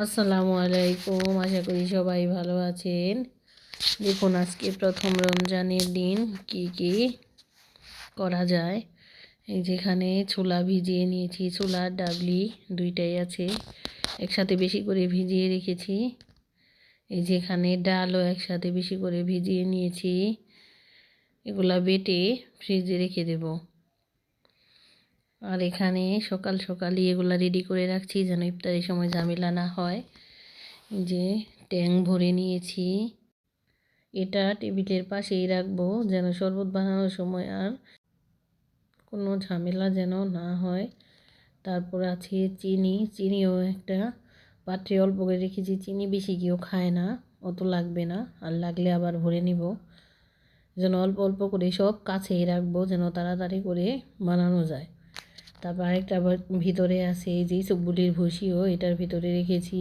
আসসালামু আলাইকুম, আশা করি সবাই ভালো আছেন। দেখুন আজকে প্রথম রমজানের দিন কি কি করা যায়। এই যেখানে ছোলা ভিজিয়ে নিয়েছি, ছোলার ডাবলি দুইটাই আছে, একসাথে বেশি করে ভিজিয়ে রেখেছি। এই যেখানে ডালও একসাথে বেশি করে ভিজিয়ে নিয়েছি, এগুলা বেটে ফ্রিজে রেখে দেব। আর এখানে সকাল সকালই এগুলা রেডি করে রাখছি যেন ইফতারের সময় ঝামেলা না হয়। যে ট্যাং ভরে নিয়েছি, এটা টেবিলের পাশেই রাখবো যেন শরবত বানানোর সময় আর কোনো ঝামেলা যেন না হয়। তারপর আছে চিনিও একটা পাত্রে অল্প করে রেখেছি। চিনি বেশি কেউ খায় না, অত লাগবে না, আর লাগলে আবার ভরে নিব। যেন অল্প অল্প করে সব কাছেই রাখবো যেন তাড়াতাড়ি করে বানানো যায়। তারপর আরেকটা আবার ভিতরে আছে এই যে সবগুলির ভুসিও এটার ভিতরে রেখেছি।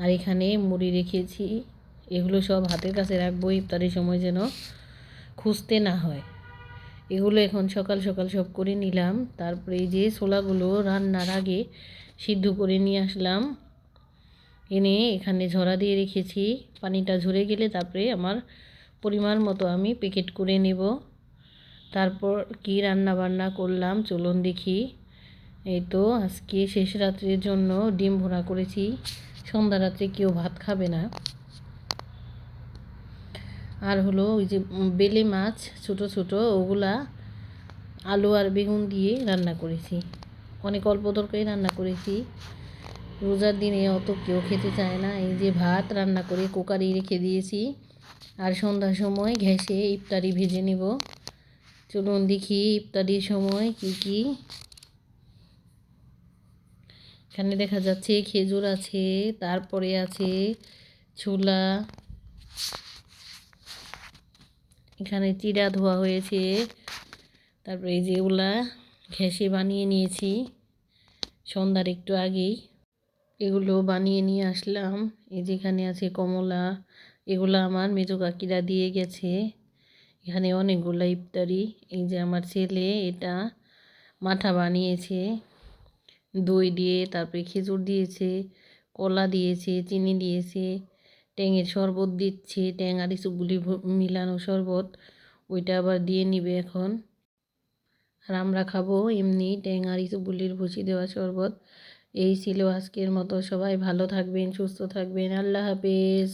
আর এখানে মুড়ি রেখেছি, এগুলো সব হাতের কাছে রাখবো ইফতারের সময় যেন খুঁজতে না হয়। এগুলো এখন সকাল সকাল সব করে নিলাম। তারপরে এই যে ছোলাগুলো রান্নার আগে সিদ্ধ করে নিয়ে আসলাম, এনে এখানে ঝরা দিয়ে রেখেছি। পানিটা ঝরে গেলে তারপরে আমার পরিমাণ মতো আমি প্যাকেট করে নেব। তারপর কি রান্না বান্না করলাম চলুন দেখি। এই তো আজকে শেষ রাত্রের জন্য ডিম ভুনা করেছি, সন্ধ্যা রাত্রে কেউ ভাত খাবে না। আর হলো ওই যে বেলে মাছ ছোট ছোট, ওগুলা আলু আর বেগুন দিয়ে রান্না করেছি। অনেক অল্প তরকারি রান্না করেছি, রোজার দিনে অত কেউ খেতে চায় না। এই যে ভাত রান্না করে কুকারে রেখে দিয়েছি, আর সন্ধ্যার সময় গ্যাসে ইফতারি ভেজে নেব। চলুন দেখি ইফতারির সময় কি কি। এখানে দেখা যাচ্ছে খেজুর আছে, তারপরে আছে ছোলা, এখানে চিড়া ধোয়া হয়েছে। তারপরে এই যেগুলা ঘেঁষে বানিয়ে নিয়েছি সন্ধ্যার একটু আগেই, এগুলো বানিয়ে নিয়ে আসলাম। এই যেখানে আছে কমলা, এগুলো আমার মেজো কাকিরা দিয়ে গেছে। এখানে অনেকগুলো ইফতারি। এই যে আমার ছেলে এটা মাঠা বানিয়েছে দই দিয়ে, তারপরে খেজুর দিয়েছে, কলা দিয়েছে, চিনি দিয়েছে, ট্যাঙের শরবত দিচ্ছে, ট্যাং আর ইসুগুলি মিলানো শরবত, ওইটা আবার দিয়ে নিবে এখন। আর আমরা খাবো এমনি ট্যাং আর ইসুগুলির ভুসি দেওয়া শরবত। এই ছিল আজকের মতো, সবাই ভালো থাকবেন, সুস্থ থাকবেন, আল্লাহ হাফেজ।